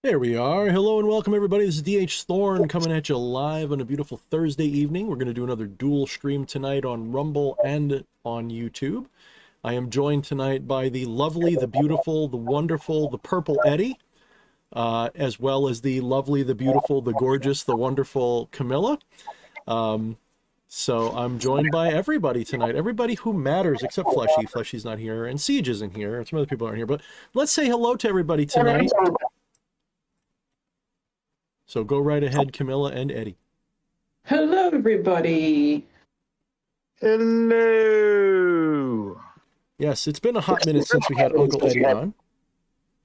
There we are. Hello and welcome everybody. This is DH Thorne coming at you live on a beautiful Thursday evening. We're going to do another dual stream tonight on Rumble and on YouTube. I am joined tonight by the lovely, the beautiful, the wonderful, the purple Eddie, as well as the lovely, the beautiful, the gorgeous, the wonderful Camilla. So I'm joined by everybody tonight. Everybody who matters except Fleshy. Fleshy's not here, and Siege isn't here. Some other people aren't here, but let's say hello to everybody tonight. So go right ahead, Camilla and Eddie. Hello, everybody. Hello. Yes, it's been a hot minute since we had Uncle Eddie on.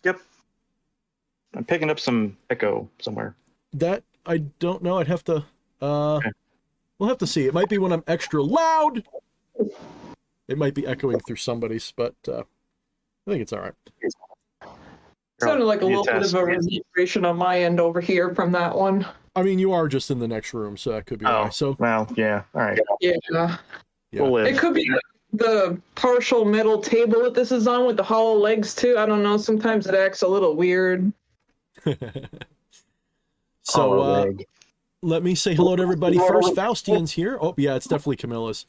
Yep. I'm picking up some echo somewhere. That, I don't know. I'd have to, Okay. We'll have to see. It might be when I'm extra loud. It might be echoing through somebody's, but I think it's all right. Sounded like a little bit of a reverberation on my end over here from that one. I mean, you are just in the next room, so that could be why. So, well, yeah. All right. Yeah. We'll live. It could be the partial metal table that this is on with the hollow legs, too. I don't know. Sometimes it acts a little weird. So, let me say hello to everybody. First, Faustian's here. Oh, yeah, it's definitely Camilla's.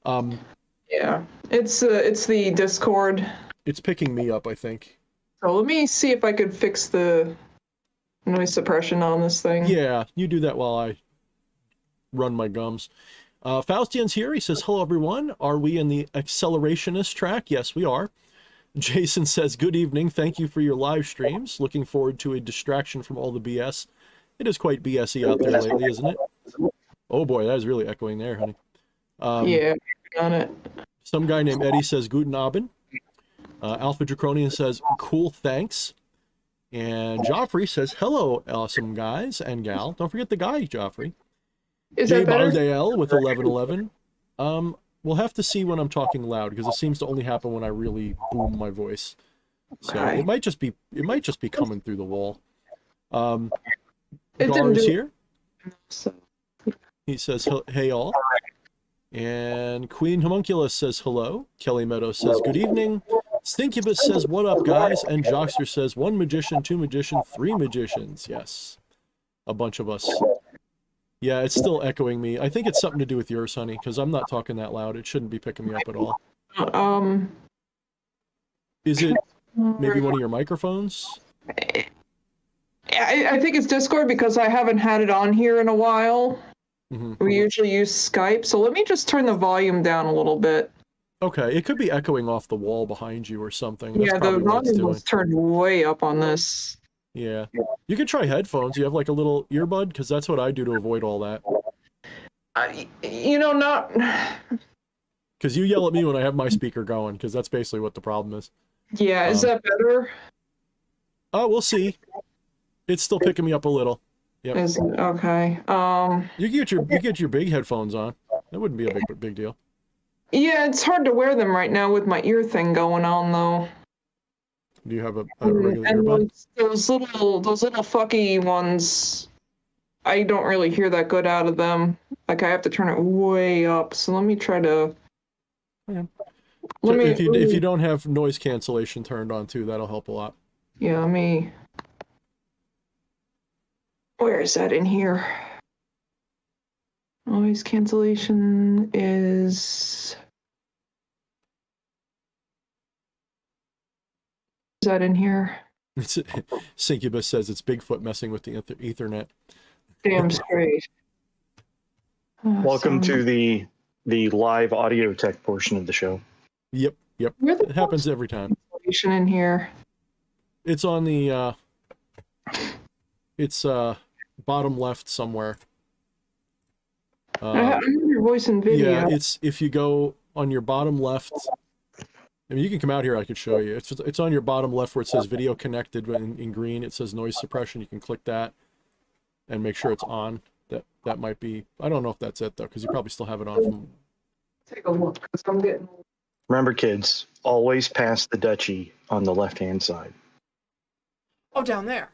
Yeah. It's the Discord. It's picking me up, I think. So let me see if I could fix the noise suppression on this thing. Yeah, you do that while I run my gums. Faustian's here. He says, hello, everyone. Are we in the accelerationist track? Yes, we are. Jason says, good evening. Thank you for your live streams. Looking forward to a distraction from all the BS. It is quite BS-y out there lately, isn't it? Oh, boy, that is really echoing there, honey. Yeah, on it. Some guy named Eddie says, guten Abend. Alpha Draconian says, cool, thanks. And Joffrey says, hello, awesome guys and gal. Don't forget the guy, Joffrey. Is that better? Baldale with 1111. We'll have to see when I'm talking loud, because it seems to only happen when I really boom my voice. So Okay. it might just be coming through the wall. It didn't Gar's do here. So. He says, hey all. And Queen Homunculus says hello. Kelly Meadows says, good evening. Stinkubus says, what up, guys? And Jockster says, 1 magician, 2 magician, 3 magicians. Yes. A bunch of us. Yeah, it's still echoing me. I think it's something to do with yours, honey, because I'm not talking that loud. It shouldn't be picking me up at all. Is it maybe one of your microphones? I think it's Discord because I haven't had it on here in a while. Mm-hmm. We usually use Skype, so let me just turn the volume down a little bit. Okay, it could be echoing off the wall behind you or something. That's Yeah, the probably what it's volume doing. was turned way up on this. Yeah. You could try headphones. You have like a little earbud, because that's what I do to avoid all that. Not... Because you yell at me when I have my speaker going, because that's basically what the problem is. Yeah, is that better? Oh, we'll see. It's still picking me up a little. Yep. Okay. You get your big headphones on. That wouldn't be a big deal. Yeah, it's hard to wear them right now with my ear thing going on, though. Do you have a regular And earbud? those little fucky ones, I don't really hear that good out of them. Like I have to turn it way up. So let me try to. Okay. If you don't have noise cancellation turned on too, that'll help a lot. Yeah, let me. Where is that in here? Noise cancellation is. Is that in here? Syncubus says it's Bigfoot messing with the Ethernet. Damn straight. Welcome to the live audio tech portion of the show. Yep. Where the It happens every time. cancellation in here? It's on the bottom left somewhere. I have your voice and video. Yeah, it's if you go on your bottom left. I mean, you can come out here. I could show you. It's on your bottom left where it says video connected in green. It says noise suppression. You can click that and make sure it's on. That might be. I don't know if that's it though, because you probably still have it on from. Take a look, because I'm getting. Remember, kids, always pass the duchy on the left-hand side. Oh, down there.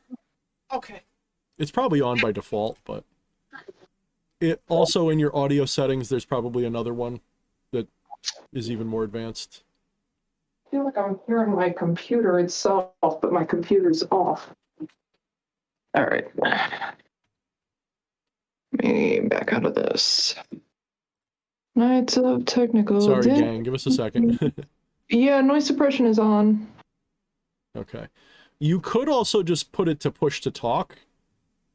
Okay. It's probably on by default, but it also in your audio settings. There's probably another one that is even more advanced. I feel like I'm hearing my computer itself, but my computer's off. All right. Let me back out of this. Nights of technical. Sorry, di- gang. Give us a second. Yeah, noise suppression is on. Okay. You could also just put it to push to talk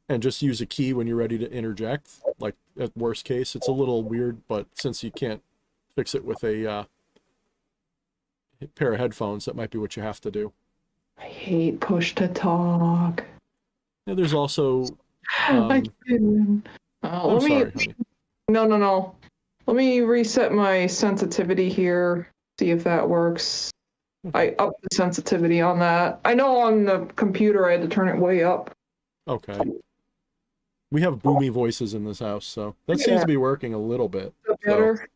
and just use a key when you're ready to interject. Like, at worst case, it's a little weird, but since you can't fix it with a pair of headphones, that might be what you have to do. I hate push to talk. Yeah, there's also... I can't. I'm Let me. sorry, honey. No. Let me reset my sensitivity here. See if that works. I upped the sensitivity on that. I know on the computer I had to turn it way up. Okay. We have boomy voices in this house, so that seems to be working a little bit. Is that better?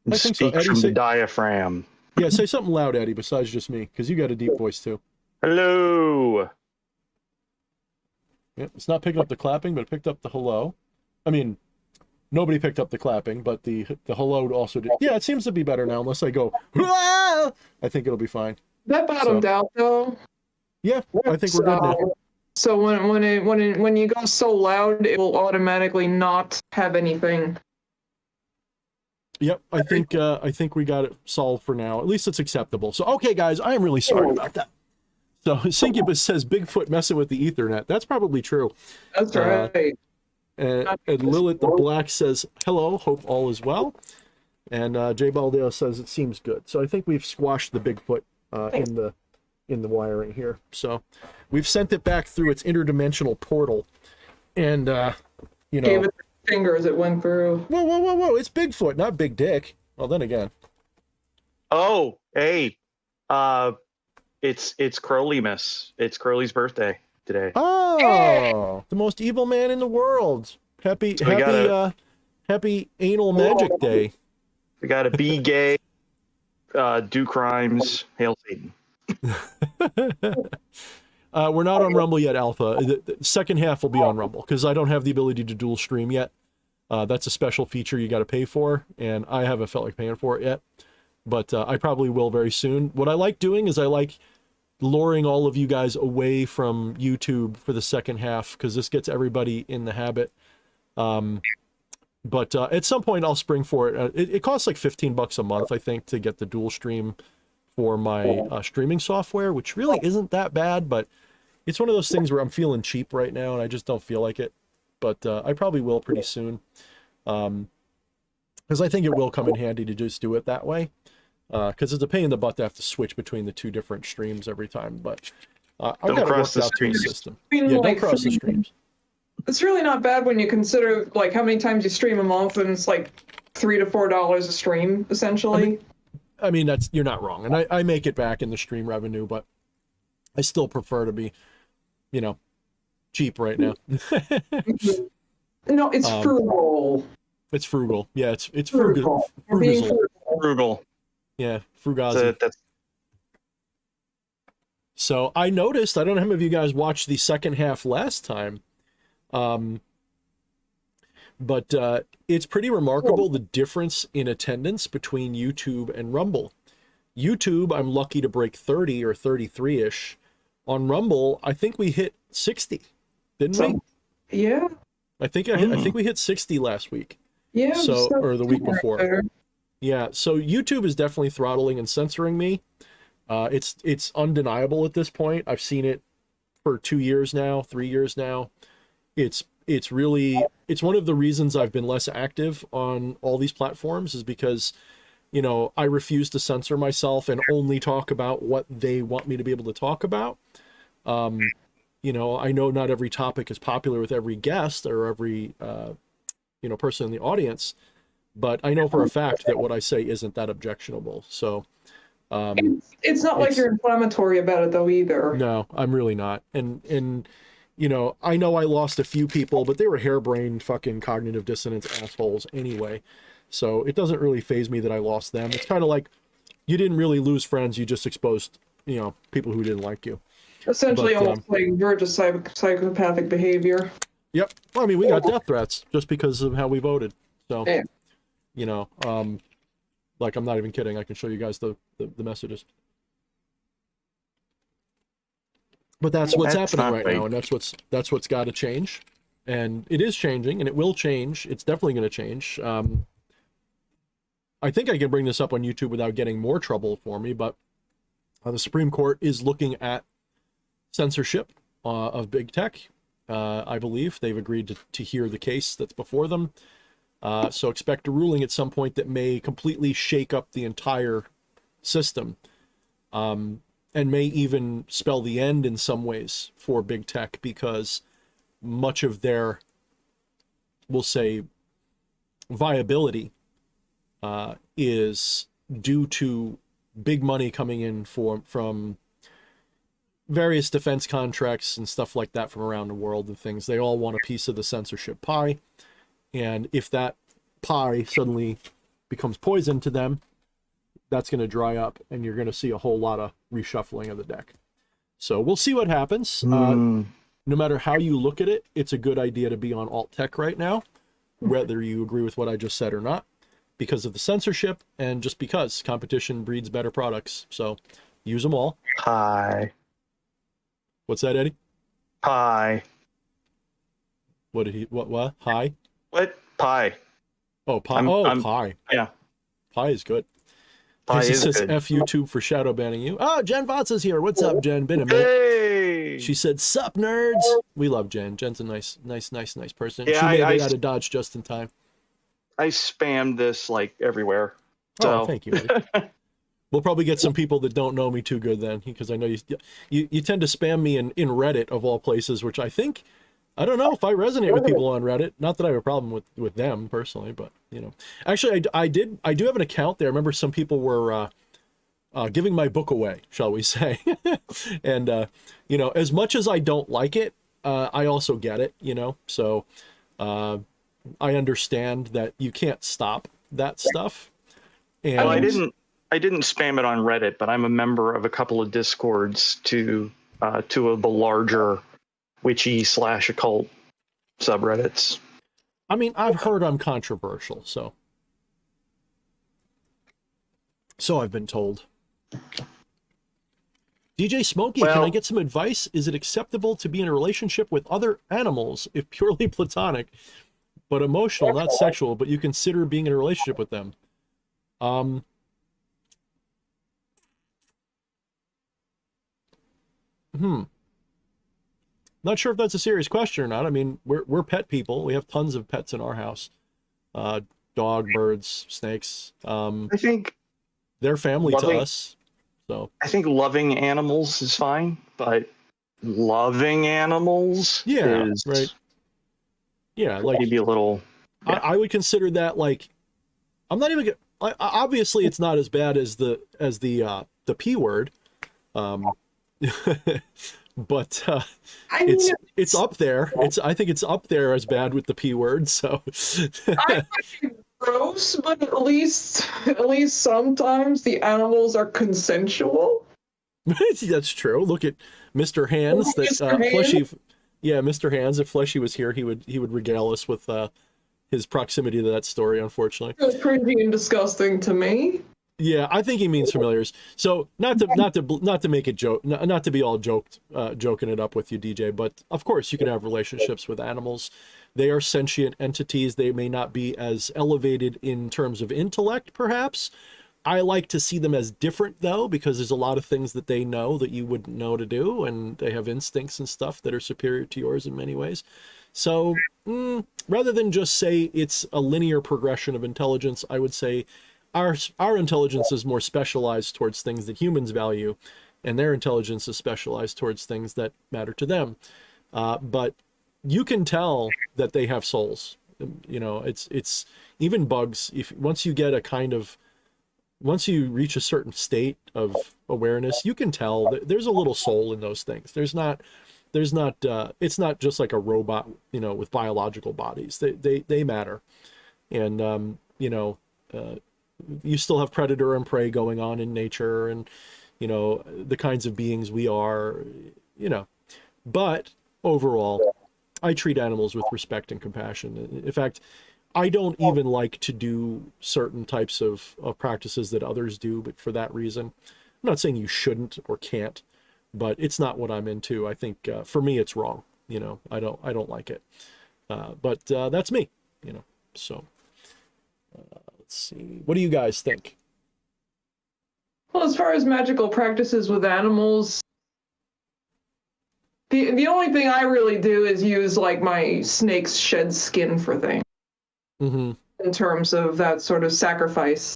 I think so. Speak Eddie, from say- the diaphragm. Yeah, say something loud, Eddie, besides just me, because you got a deep voice too. Hello. Yeah, it's not picking up the clapping, but it picked up the hello. I mean, nobody picked up the clapping, but the hello also did. Yeah, it seems to be better now, unless I go, "Wah!" I think it'll be fine. That bottomed out though. Yeah, I think we're good now. So when you go so loud, it will automatically not have anything. Yep, I think we got it solved for now. At least it's acceptable. So, okay, guys, I am really sorry about that. So, Syncubus says Bigfoot messing with the Ethernet. That's probably true. That's right. And Lilith the Black says, hello, hope all is well. And Jay Baldeo says it seems good. So I think we've squashed the Bigfoot in the wiring here. So we've sent it back through its interdimensional portal. And, you know... Gave it the finger as it went through. Whoa. It's Bigfoot, not Big Dick. Well, then again. Oh, hey. It's Crowley-mas. It's Crowley's birthday today. Oh, the most evil man in the world. Happy anal magic day. We gotta be gay, do crimes, hail Satan. We're not on Rumble yet, Alpha. The second half will be on Rumble because I don't have the ability to dual stream yet. That's a special feature you got to pay for, and I haven't felt like paying for it yet. But I probably will very soon. What I like doing is I like luring all of you guys away from YouTube for the second half because this gets everybody in the habit. But at some point I'll spring for it. It costs like $15 a month, I think, to get the dual stream for my streaming software, which really isn't that bad, but it's one of those things where I'm feeling cheap right now and I just don't feel like it. But I probably will pretty soon. Because I think it will come in handy to just do it that way. Because it's a pain in the butt to have to switch between the two different streams every time. But I've got it worked out to a system. Yeah, don't cross the streams. It's really not bad when you consider like how many times you stream a month, and it's like $3 to $4 a stream essentially. I mean that's, you're not wrong, and I make it back in the stream revenue, but I still prefer to be, you know, cheap right now. No, it's frugal. It's frugal. Yeah, it's frugal. Frugal. Yeah, frugazi. So I noticed, I don't know how many of you guys watched the second half last time, but it's pretty remarkable the difference in attendance between YouTube and Rumble. YouTube, I'm lucky to break 30 or 33-ish. On Rumble, I think we hit 60, didn't we? Yeah. I think we hit 60 last week. Yeah. So, or the week before. Yeah, so YouTube is definitely throttling and censoring me. It's undeniable at this point. I've seen it for 2 years now, 3 years now. It's one of the reasons I've been less active on all these platforms is because, you know, I refuse to censor myself and only talk about what they want me to be able to talk about. You know, I know not every topic is popular with every guest or every, you know, person in the audience, but I know for a fact that what I say isn't that objectionable. So it's not like you're inflammatory about it though either. No, I'm really not. And you know I lost a few people, but they were harebrained fucking cognitive dissonance assholes anyway. So it doesn't really faze me that I lost them. It's kind of like you didn't really lose friends, you just exposed, you know, people who didn't like you. Essentially almost like verge of psychopathic behavior. Yep. Well, I mean, we got death threats just because of how we voted. So yeah. You know, like I'm not even kidding. I can show you guys the messages. But that's what's That's happening not right right. now, and that's what's got to change, and it is changing, and it will change. It's definitely going to change. I think I can bring this up on YouTube without getting more trouble for me, but the Supreme Court is looking at censorship of big tech. I believe they've agreed to hear the case that's before them. So expect a ruling at some point that may completely shake up the entire system. And may even spell the end in some ways for big tech, because much of their, we'll say, viability is due to big money coming in from various defense contracts and stuff like that from around the world and things. They all want a piece of the censorship pie. And if that pie suddenly becomes poison to them, that's going to dry up, and you're going to see a whole lot of reshuffling of the deck. So we'll see what happens. No matter how you look at it, it's a good idea to be on alt tech right now, whether you agree with what I just said or not, because of the censorship, and just because competition breeds better products. So use them all. Pie. What's that, Eddie? Pie. What did he, what? Hi? What? Pie. Oh, pie. Pie. Yeah. Pie is good. Pie Casey is says, good. F YouTube for shadow banning you. Oh, Jen Vots is here. What's up, Jen? Been a minute. Hey! She said, sup, nerds. We love Jen. Jen's a nice person. Yeah, she made I it out of Dodge just in time. I spammed this like everywhere. Oh, So thank you, Eddie. We'll probably get some people that don't know me too good then, because I know you tend to spam me in Reddit of all places, which I think, I don't know if I resonate with people on Reddit. Not that I have a problem with them personally, but you know, actually I do have an account there. I remember some people were giving my book away, shall we say. And you know, as much as I don't like it, I also get it, you know. So I understand that you can't stop that stuff. And well, I didn't spam it on Reddit, but I'm a member of a couple of Discords to two of the larger witchy/occult subreddits. I mean, I've heard I'm controversial, so I've been told. DJ Smokey, can I get some advice? Is it acceptable to be in a relationship with other animals if purely platonic, but emotional, not sexual, but you consider being in a relationship with them? Not sure if that's a serious question or not. I mean, we're pet people. We have tons of pets in our house. Dog, birds, snakes. I think they're family to us. So I think loving animals is fine, but loving animals is right. Yeah, like maybe a little. Yeah. I would consider that like, I'm not even. Obviously, it's not as bad as the P word, but it's up there. I think it's up there as bad with the P word. So I find it gross, but at least sometimes the animals are consensual. That's true. Look at Mr. Hands. Fleshy. Yeah, Mr. Hands. If Fleshy was here, he would regale us with his proximity to that story. Unfortunately, it was cringy and disgusting to me. Yeah, I think he means familiars. So not to make it joke, not to be all joking it up with you, DJ. But of course, you can have relationships with animals. They are sentient entities. They may not be as elevated in terms of intellect, perhaps. I like to see them as different, though, because there's a lot of things that they know that you wouldn't know to do, and they have instincts and stuff that are superior to yours in many ways. So rather than just say it's a linear progression of intelligence, I would say our intelligence is more specialized towards things that humans value, and their intelligence is specialized towards things that matter to them. But you can tell that they have souls. You know, it's even bugs. Once you reach a certain state of awareness, you can tell that there's a little soul in those things. It's not just like a robot, you know, with biological bodies. They matter. And, you know, you still have predator and prey going on in nature, and, you know, the kinds of beings we are, you know, but overall, I treat animals with respect and compassion. In fact, I don't even like to do certain types of practices that others do, but for that reason. I'm not saying you shouldn't or can't, but it's not what I'm into. I think for me it's wrong. You know, I don't like it. But that's me. You know, so let's see. What do you guys think? Well, as far as magical practices with animals, the only thing I really do is use like my snake's shed skin for things. Mm-hmm. In terms of that sort of sacrifice.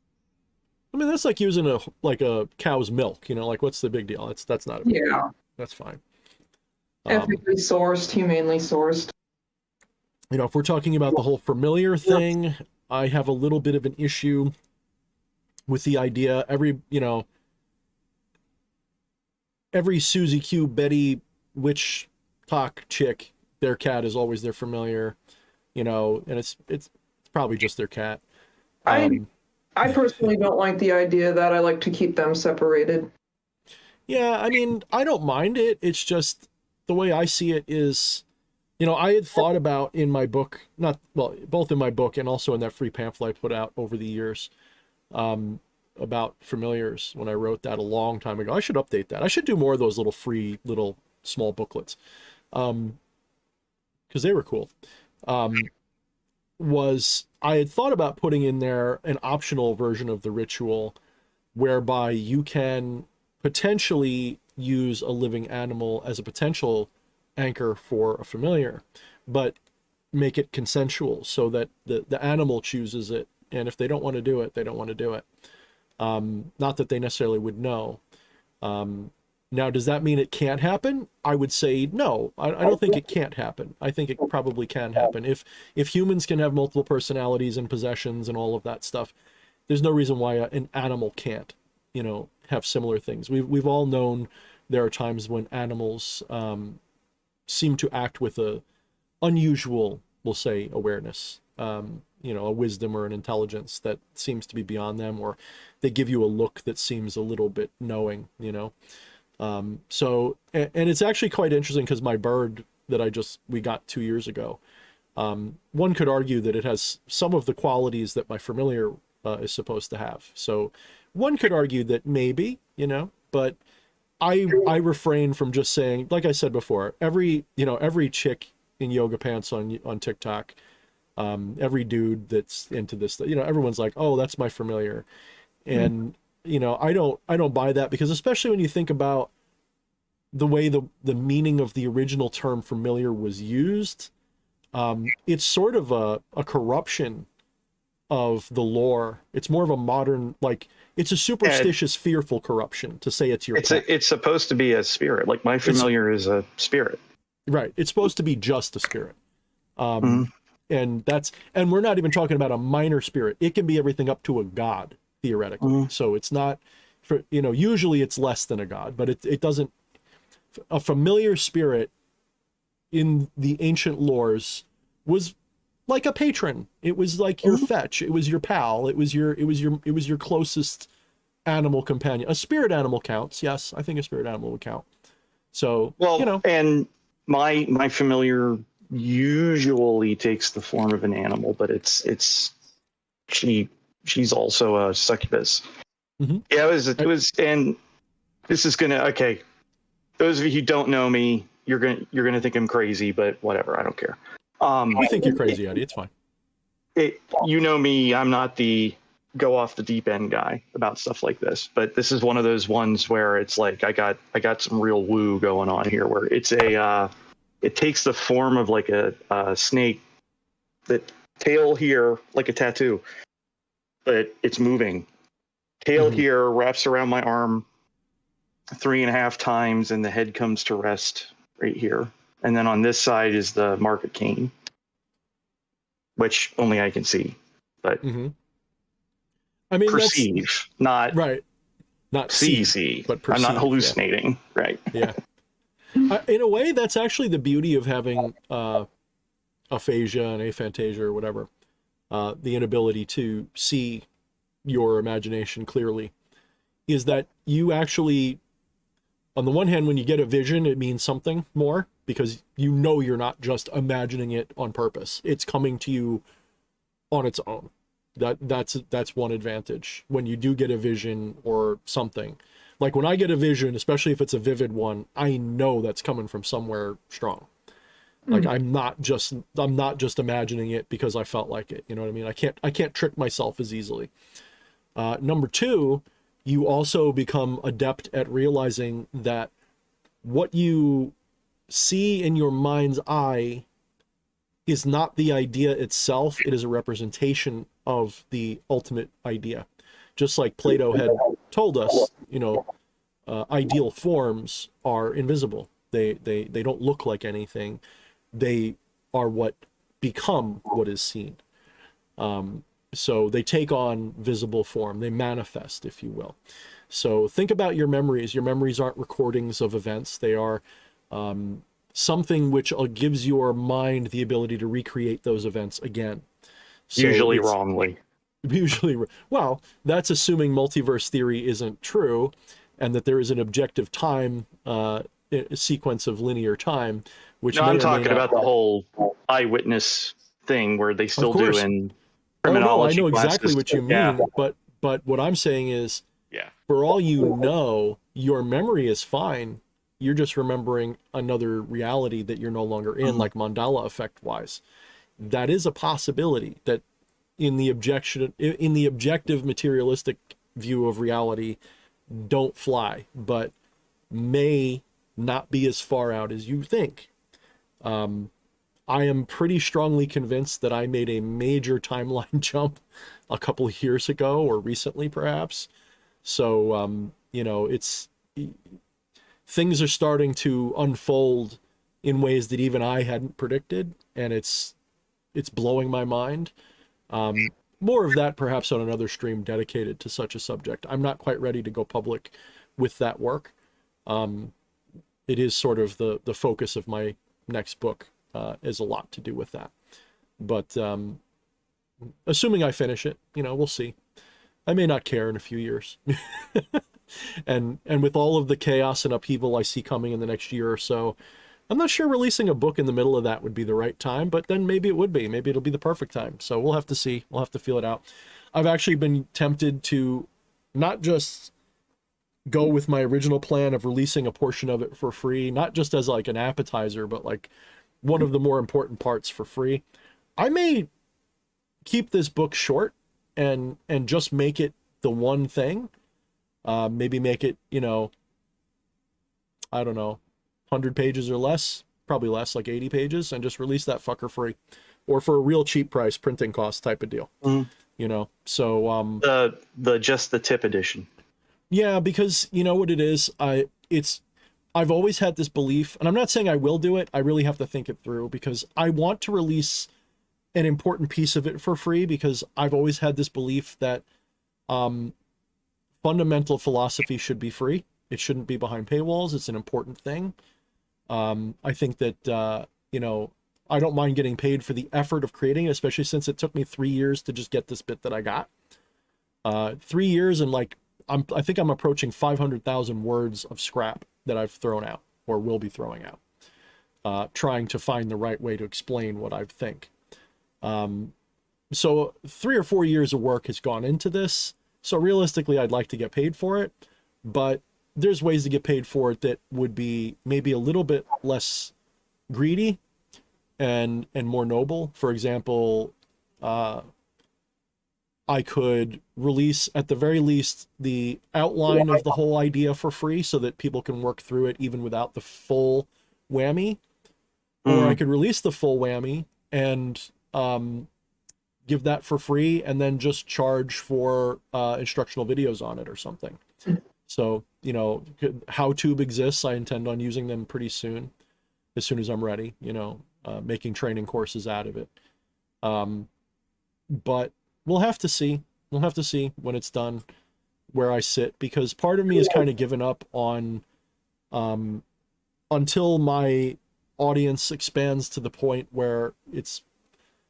I mean, that's like using a cow's milk, you know, like what's the big deal? That's not a big deal. That's fine. Ethically sourced, humanely sourced. You know, if we're talking about the whole familiar thing, I have a little bit of an issue with the idea every Susie Q, Betty, witch talk chick, their cat is always their familiar, you know, and it's probably just their cat. I personally don't like the idea that I like to keep them separated. Yeah, I mean, I don't mind it. It's just the way I see it is, you know, I had thought about in my book, both in my book and also in that free pamphlet I put out over the years, about familiars when I wrote that a long time ago. I should update that. I should do more of those little free little small booklets, because they were cool. I had thought about putting in there an optional version of the ritual whereby you can potentially use a living animal as a potential anchor for a familiar, but make it consensual so that the animal chooses it. And if they don't want to do it, they don't want to do it. Not that they necessarily would know. Now, does that mean it can't happen? I would say no. I don't think it can't happen. I think it probably can happen. If humans can have multiple personalities and possessions and all of that stuff, there's no reason why an animal can't, you know, have similar things. We've all known there are times when animals seem to act with a unusual, we'll say, awareness. You know, a wisdom or an intelligence that seems to be beyond them, or they give you a look that seems a little bit knowing, you know. So, and it's actually quite interesting because my bird that we got 2 years ago, one could argue that it has some of the qualities that my familiar is supposed to have. So one could argue that maybe, you know, but I refrain from just saying, like I said before, every chick in yoga pants on TikTok, every dude that's into this, you know, everyone's like, oh, that's my familiar. And you know, I don't buy that, because especially when you think about the way the meaning of the original term familiar was used, it's sort of a corruption of the lore. It's more of a modern, like, it's a superstitious, fearful corruption to say it's your pet. It's supposed to be a spirit. Like my familiar is a spirit. Right. It's supposed to be just a spirit. And we're not even talking about a minor spirit. It can be everything up to a god, theoretically. So it's not, for, you know, usually it's less than a god, but it doesn't, a familiar spirit in the ancient lores was like a patron. It was like your fetch. It was your pal. It was your closest animal companion. A spirit animal counts. Yes, I think a spirit animal would count. So, well, you know, and my familiar usually takes the form of an animal, but she's also a succubus. Yeah, it was, and this is gonna, okay, those of you who don't know me, you're gonna think I'm crazy, but whatever, I don't care. I think you're crazy, Eddie. It's fine. You know me, I'm not the go off the deep end guy about stuff like this, but this is one of those ones where it's like I got some real woo going on here, where it's it takes the form of like a snake, the tail here like a tattoo, but it's moving. Tail here wraps around my arm 3.5 times, and the head comes to rest right here. And then on this side is the market cane, which only I can see, but I mean, perceive, not right, not see, but perceive. I'm not hallucinating, yeah. Right? Yeah. In a way, that's actually the beauty of having aphasia and aphantasia or whatever, the inability to see your imagination clearly, is that you actually, on the one hand, when you get a vision, it means something more, because you know you're not just imagining it on purpose. It's coming to you on its own. That's one advantage when you do get a vision or something. Like when I get a vision, especially if it's a vivid one, I know that's coming from somewhere strong. Like I'm not just imagining it because I felt like it. You know what I mean? I can't trick myself as easily. Number two, you also become adept at realizing that what you see in your mind's eye is not the idea itself. It is a representation of the ultimate idea. Just like Plato had told us, you know, ideal forms are invisible. They don't look like anything. They are what become what is seen. So they take on visible form. They manifest, if you will. So think about your memories. Your memories aren't recordings of events. They are something which gives your mind the ability to recreate those events again. So usually wrongly. Usually, well, that's assuming multiverse theory isn't true and that there is an objective time sequence of linear time, which No, I'm talking about the whole eyewitness thing where they still do in criminology. I know classes. exactly what you mean, Yeah. but what I'm saying is, Yeah. for all you know, your memory is fine. You're just remembering another reality that you're no longer in, like Mandela effect wise. That is a possibility that in the objective materialistic view of reality don't fly, but may not be as far out as you think. I am pretty strongly convinced that I made a major timeline jump a couple of years ago, or recently perhaps. So, you know, things are starting to unfold in ways that even I hadn't predicted, and it's blowing my mind. More of that perhaps on another stream dedicated to such a subject. I'm not quite ready to go public with that work. It is sort of the focus of my next book, is a lot to do with that. But assuming I finish it, you know, we'll see. I may not care in a few years. and with all of the chaos and upheaval I see coming in the next year or so, I'm not sure releasing a book in the middle of that would be the right time, but then maybe it would be. Maybe it'll be the perfect time. So we'll have to see. We'll have to feel it out. I've actually been tempted to not just go with my original plan of releasing a portion of it for free, not just as like an appetizer, but like one of the more important parts for free. I may keep this book short and just make it the one thing. Maybe make it, you know, I don't know, 100 pages or less, probably less, like 80 pages, and just release that fucker free, or for a real cheap price, printing cost type of deal. You know, so the just the tip edition. Yeah, because you know what it is, I've always had this belief, and I'm not saying I will do it. I really have to think it through, because I want to release an important piece of it for free, because I've always had this belief that fundamental philosophy should be free. It shouldn't be behind paywalls. It's an important thing. I think that, you know, I don't mind getting paid for the effort of creating it, especially since it took me 3 years to just get this bit that I got. 3 years, and like, I think I'm approaching 500,000 words of scrap that I've thrown out, or will be throwing out, trying to find the right way to explain what I think. So 3 or 4 years of work has gone into this. So realistically, I'd like to get paid for it, but there's ways to get paid for it that would be maybe a little bit less greedy and more noble. For example, I could release at the very least the outline of the whole idea for free so that people can work through it even without the full whammy. Or I could release the full whammy and give that for free and then just charge for instructional videos on it or something. So, you know, HowTube exists. I intend on using them pretty soon, as soon as I'm ready, you know, making training courses out of it. But we'll have to see. We'll have to see when it's done where I sit, because part of me has kind of given up on, until my audience expands to the point where it's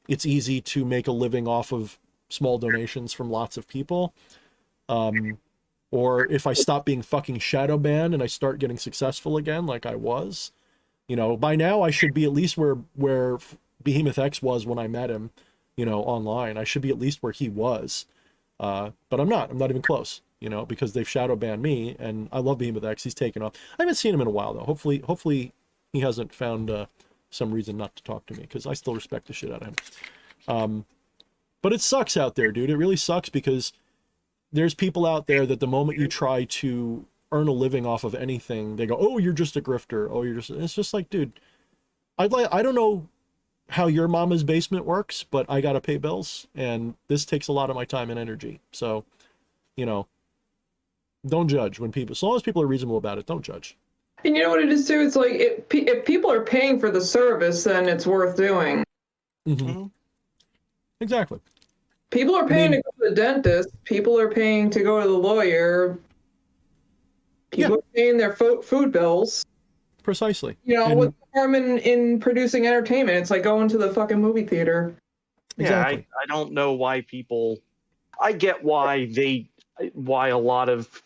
easy to make a living off of small donations from lots of people. Or if I stop being fucking shadow banned and I start getting successful again, like I was, you know, by now I should be at least where Behemoth X was when I met him, you know, online. I should be at least where he was. But I'm not even close. You you know, because they've shadow banned me, and I love Behemoth X. He's taken off. I haven't seen him in a while though. Hopefully he hasn't found some reason not to talk to me, because I still respect the shit out of him. But it sucks out there, dude. It really sucks, because there's people out there that the moment you try to earn a living off of anything, they go, oh, you're just a grifter. Oh, you're just, it's just like, dude, I don't know how your mama's basement works, but I got to pay bills, and this takes a lot of my time and energy. So, you know, don't judge when people, as long as people are reasonable about it, don't judge. And you know what it is too? It's like, if people are paying for the service, then it's worth doing. Mm-hmm. Exactly. People are paying to go to the dentist. People are paying to go to the lawyer. People are paying their food bills. Precisely. You know, what's the harm in producing entertainment? It's like going to the fucking movie theater. Yeah, I don't know why people. I get why a lot of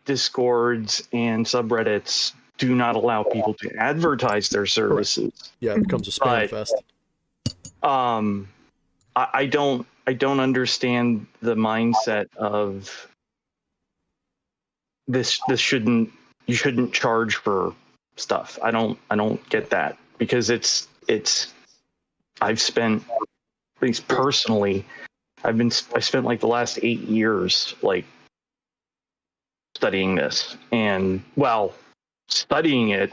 Discords and subreddits do not allow people to advertise their services. Yeah, it becomes a spam fest. I don't understand the mindset of this. You shouldn't charge for stuff. I don't get that, because I've spent, at least personally, I spent like the last 8 years like studying this, and studying it,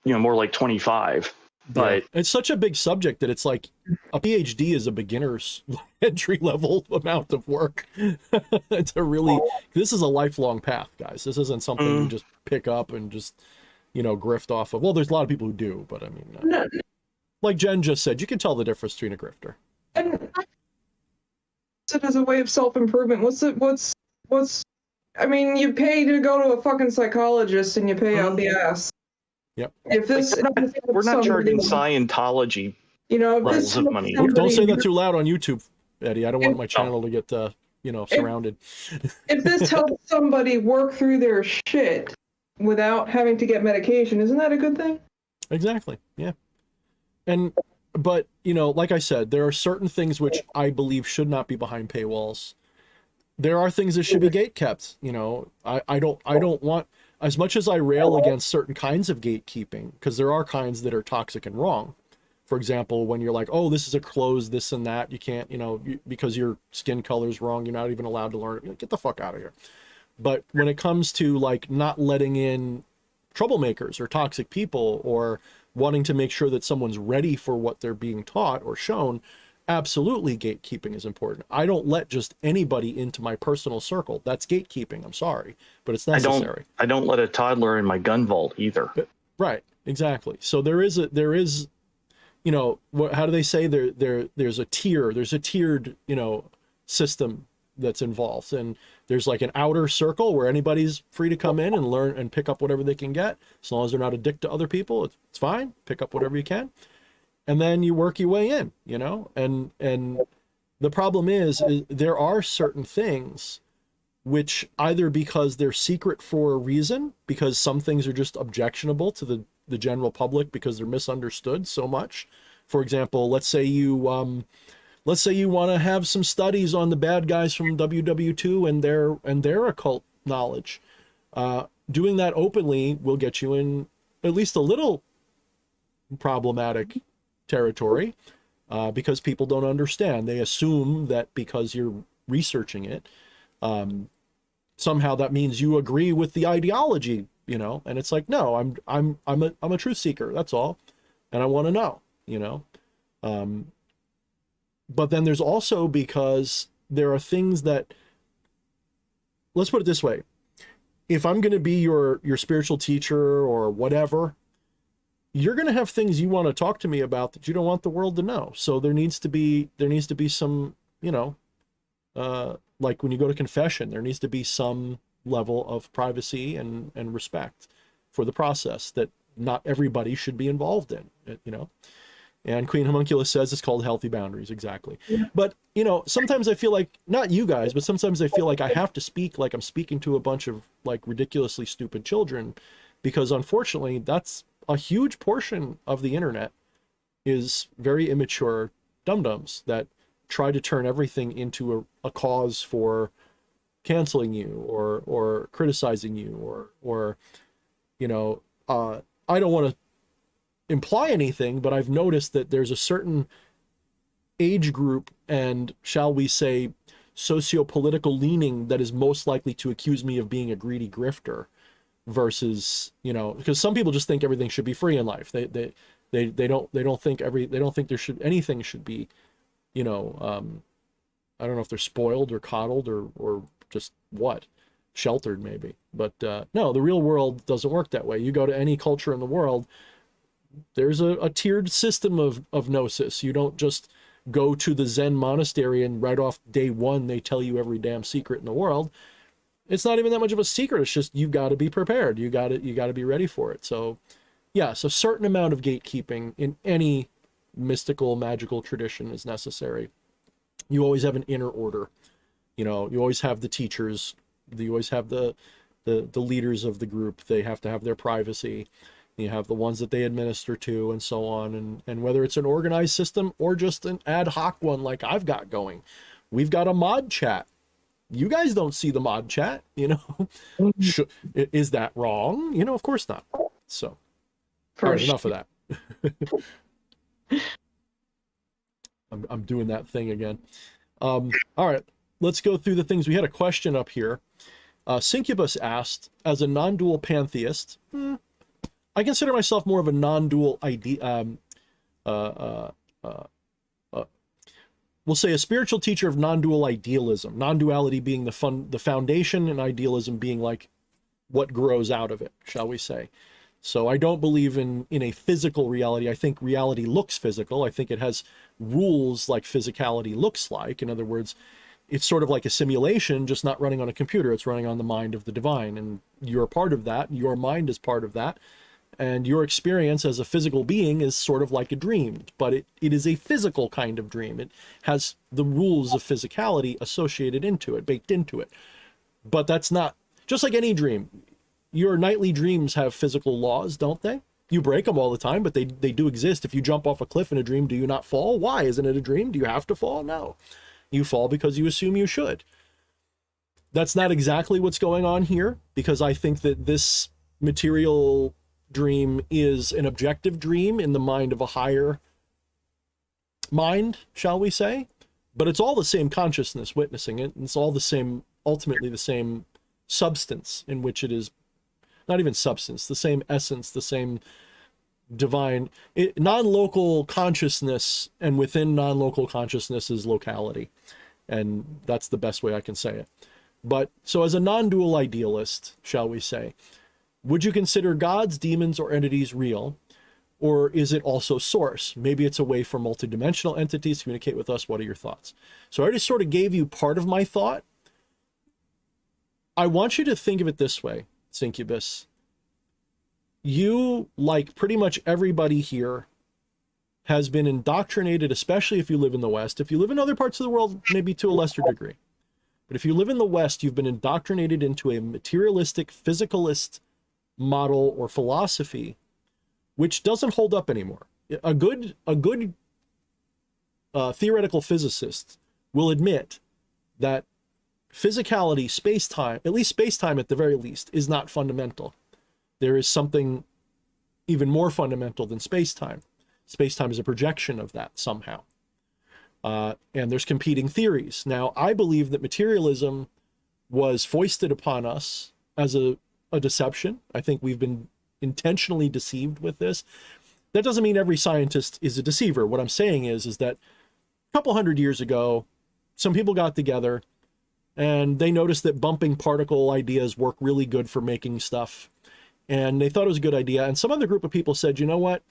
you know, more like 25. But it's such a big subject that it's like a PhD is a beginner's entry level amount of work. It's this is a lifelong path, guys. This isn't something you just pick up and just, you know, grift off of. Well, there's a lot of people who do, but I mean, like Jen just said, you can tell the difference between a grifter. And it as a way of self-improvement. I mean, you pay to go to a fucking psychologist and you pay out the ass. Yep. If this, we're not charging Scientology, you know, levels of money. Don't say that too loud on YouTube, Eddie. I don't want my channel to get, you know, surrounded. If this helps somebody work through their shit without having to get medication, isn't that a good thing? Exactly. Yeah. But, you know, like I said, there are certain things which I believe should not be behind paywalls. There are things that should be gate kept. You know, I don't want, as much as I rail against certain kinds of gatekeeping, because there are kinds that are toxic and wrong. For example, when you're like, oh, this is a closed this and that, you can't, you know, because your skin color is wrong, you're not even allowed to learn it. Get the fuck out of here. But when it comes to like not letting in troublemakers or toxic people, or wanting to make sure that someone's ready for what they're being taught or shown, absolutely gatekeeping is important. I don't let just anybody into my personal circle. That's gatekeeping. I'm sorry, but it's necessary. I don't let a toddler in my gun vault either. Right, exactly. So there is, you know, how do they say there's a tiered, you know, system that's involved, and there's like an outer circle where anybody's free to come in and learn and pick up whatever they can get, as long as they're not a dick to other people. It's fine. Pick up whatever you can. And then you work your way in, you know, and the problem is there are certain things which, either because they're secret for a reason, because some things are just objectionable to the general public because they're misunderstood so much. For example, let's say you want to have some studies on the bad guys from WW2 and their occult knowledge. Doing that openly will get you in at least a little problematic territory, because people don't understand. They assume that because you're researching it, somehow that means you agree with the ideology, you know. And it's like, no, I'm a truth seeker, that's all, and I want to know, you know. But then there's also, because there are things that, let's put it this way, if I'm going to be your spiritual teacher or whatever, you're going to have things you want to talk to me about that you don't want the world to know. So there needs to be some, you know, like when you go to confession, there needs to be some level of privacy and respect for the process that not everybody should be involved in, you know. And Queen Homunculus says it's called healthy boundaries. Exactly. Yeah. But, you know, sometimes I feel like, not you guys, but sometimes I feel like I have to speak like I'm speaking to a bunch of like ridiculously stupid children, because unfortunately that's a huge portion of the internet is very immature dum-dums that try to turn everything into a cause for canceling you or criticizing you or you know, I don't want to imply anything, but I've noticed that there's a certain age group and, shall we say, socio-political leaning that is most likely to accuse me of being a greedy grifter versus, you know, because some people just think everything should be free in life. They don't think anything should be, you know, I don't know if they're spoiled or coddled or just what, sheltered maybe. But no, the real world doesn't work that way. You go to any culture in the world, there's a tiered system of gnosis. You don't just go to the Zen monastery and right off day one they tell you every damn secret in the world. It's not even that much of a secret. It's just you've got to be prepared. You got to be ready for it. So yes, a certain amount of gatekeeping in any mystical, magical tradition is necessary. You always have an inner order. You know, you always have the teachers. You always have the leaders of the group. They have to have their privacy. You have the ones that they administer to and so on. And whether it's an organized system or just an ad hoc one like I've got going, we've got a mod chat. You guys don't see the mod chat, you know. Is that wrong? You know, of course not. So, all right, enough of that. I'm doing that thing again. All right, let's go through the things. We had a question up here. Syncubus asked, as a non-dual pantheist, I consider myself more of a non-dual we'll say a spiritual teacher of non-dual idealism, non-duality being the foundation and idealism being like what grows out of it, shall we say. So I don't believe in a physical reality. I think reality looks physical. I think it has rules like physicality looks like. In other words, it's sort of like a simulation, just not running on a computer. It's running on the mind of the divine, and you're part of that. Your mind is part of that. And your experience as a physical being is sort of like a dream, but it is a physical kind of dream. It has the rules of physicality associated into it, baked into it. But that's not, just like any dream, your nightly dreams have physical laws, don't they? You break them all the time, but they do exist. If you jump off a cliff in a dream, do you not fall? Why? Isn't it a dream? Do you have to fall? No. You fall because you assume you should. That's not exactly what's going on here, because I think that this material dream is an objective dream in the mind of a higher mind, shall we say, but it's all the same consciousness witnessing it. It's all the same, ultimately the same substance in which it is, not even substance, the same essence, the same divine, non-local consciousness, and within non-local consciousness is locality. And that's the best way I can say it. But so as a non-dual idealist, shall we say, would you consider gods, demons, or entities real? Or is it also source? Maybe it's a way for multidimensional entities to communicate with us. What are your thoughts? So I already sort of gave you part of my thought. I want you to think of it this way, Syncubus. You, like pretty much everybody here, has been indoctrinated, especially if you live in the West. If you live in other parts of the world, maybe to a lesser degree. But if you live in the West, you've been indoctrinated into a materialistic, physicalist model or philosophy, which doesn't hold up anymore. A good theoretical physicist will admit that physicality, space-time, at least space-time at the very least, is not fundamental. There is something even more fundamental than space-time. Space-time is a projection of that somehow. And there's competing theories. Now, I believe that materialism was foisted upon us as a deception. I think we've been intentionally deceived with this. That doesn't mean every scientist is a deceiver. What I'm saying is that a couple hundred years ago, some people got together and they noticed that bumping particle ideas work really good for making stuff. And they thought it was a good idea. And some other group of people said, you know what?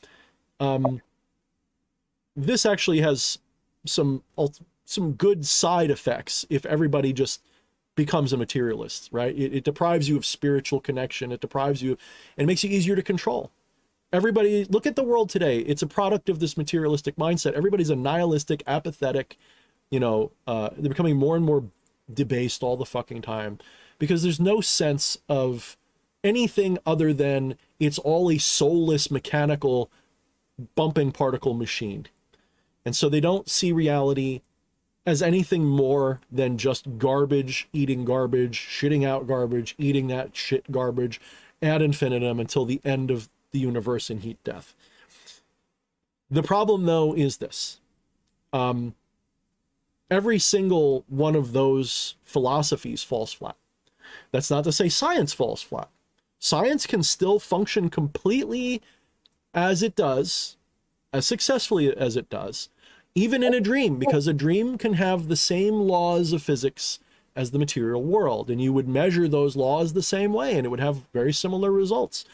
This actually has some good side effects if everybody just becomes a materialist, right? It deprives you of spiritual connection. It deprives you, and it makes you easier to control. Everybody, look at the world today. It's a product of this materialistic mindset. Everybody's a nihilistic, apathetic, you know, they're becoming more and more debased all the fucking time because there's no sense of anything other than it's all a soulless, mechanical, bumping particle machine. And so they don't see reality as anything more than just garbage, eating garbage, shitting out garbage, eating that shit garbage ad infinitum until the end of the universe in heat death. The problem, though, is this. Every single one of those philosophies falls flat. That's not to say science falls flat. Science can still function completely as it does, as successfully as it does, even in a dream, because a dream can have the same laws of physics as the material world, and you would measure those laws the same way, and it would have very similar results.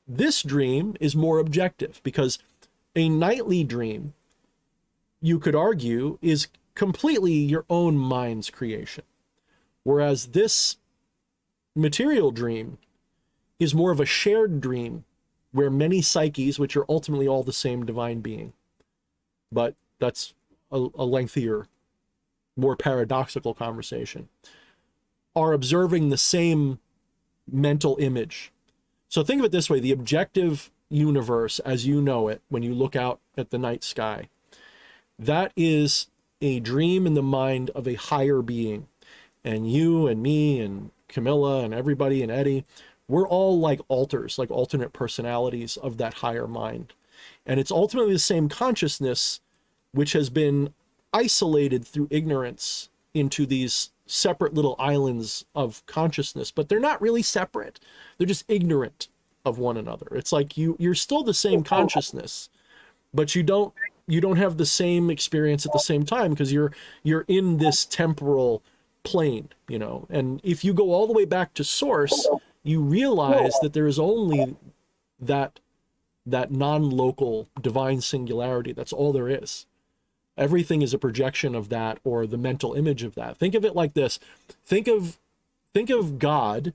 This dream is more objective, because a nightly dream, you could argue, is completely your own mind's creation, whereas this material dream is more of a shared dream where many psyches, which are ultimately all the same divine being, but that's a lengthier, more paradoxical conversation, are observing the same mental image. So think of it this way: the objective universe as you know it, when you look out at the night sky, that is a dream in the mind of a higher being. And you and me and Camilla and everybody and Eddie, we're all like alters, like alternate personalities of that higher mind. And it's ultimately the same consciousness which has been isolated through ignorance into these separate little islands of consciousness, but they're not really separate. They're just ignorant of one another. It's like you're still the same consciousness, but you don't have the same experience at the same time, because you're in this temporal plane, you know. And if you go all the way back to source, you realize that there is only that non-local divine singularity. That's all there is. Everything is a projection of that, or the mental image of that. Think of it like this. Think of God,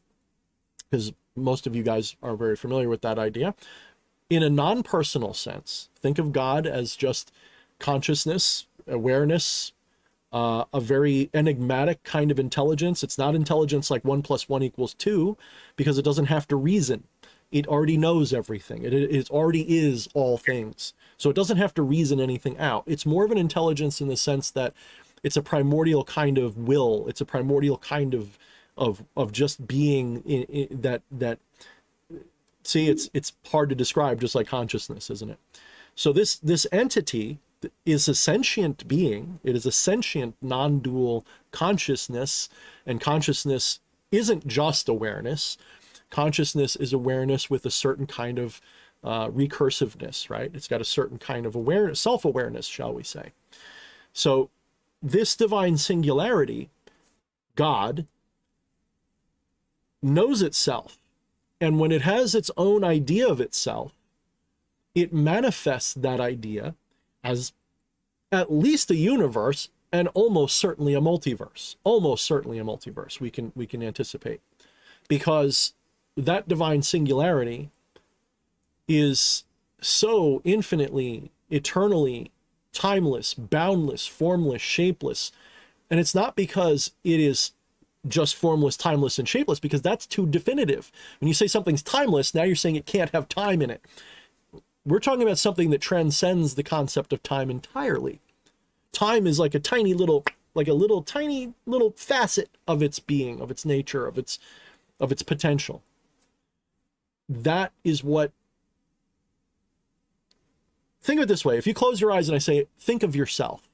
because most of you guys are very familiar with that idea, in a non-personal sense. Think of God as just consciousness, awareness, a very enigmatic kind of intelligence. It's not intelligence like 1 + 1 = 2, because it doesn't have to reason. It already knows everything. It already is all things. So it doesn't have to reason anything out. It's more of an intelligence in the sense that it's a primordial kind of will. It's a primordial kind of just being that. See, it's hard to describe, just like consciousness, isn't it? So this entity is a sentient being. It is a sentient, non-dual consciousness, and consciousness isn't just awareness. Consciousness is awareness with a certain kind of recursiveness, right? It's got a certain kind of awareness, self-awareness, shall we say. So this divine singularity, God, knows itself. And when it has its own idea of itself, it manifests that idea as at least a universe, and almost certainly a multiverse. Almost certainly a multiverse, we can anticipate. Because that divine singularity is so infinitely, eternally, timeless, boundless, formless, shapeless. And it's not because it is just formless, timeless, and shapeless, because that's too definitive. When you say something's timeless, now you're saying it can't have time in it. We're talking about something that transcends the concept of time entirely. Time is like a tiny little, tiny little facet of its being, of its nature, of its potential. That is what. Think of it this way: if you close your eyes and I say, think of yourself,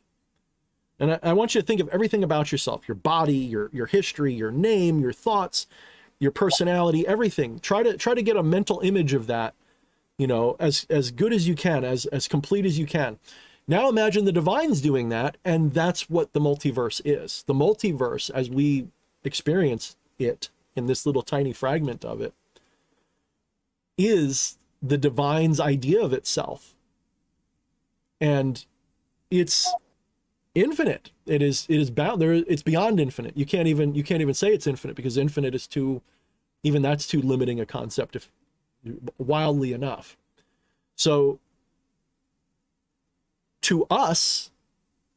and I want you to think of everything about yourself, your body, your history, your name, your thoughts, your personality, everything. Try to get a mental image of that, you know, as good as you can, as complete as you can. Now imagine the divine's doing that, and that's what the multiverse is. The multiverse, as we experience it in this little tiny fragment of it, is the divine's idea of itself. And it's infinite. It is bound there. It's beyond infinite. You can't even say it's infinite, because infinite is too, even that's too limiting a concept, if wildly enough. So to us,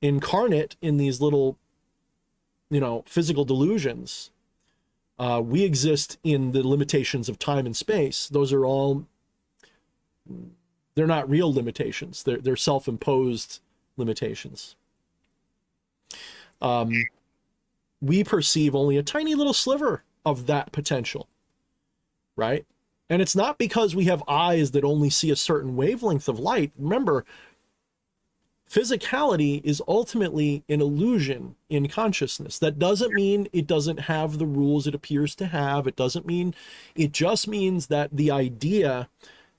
incarnate in these little, you know, physical delusions, we exist in the limitations of time and space. Those are all, they're not real limitations. They're self-imposed limitations. we perceive only a tiny little sliver of that potential, right? And it's not because we have eyes that only see a certain wavelength of light. Remember, physicality is ultimately an illusion in consciousness. That doesn't mean it doesn't have the rules it appears to have. It doesn't mean, it just means that the idea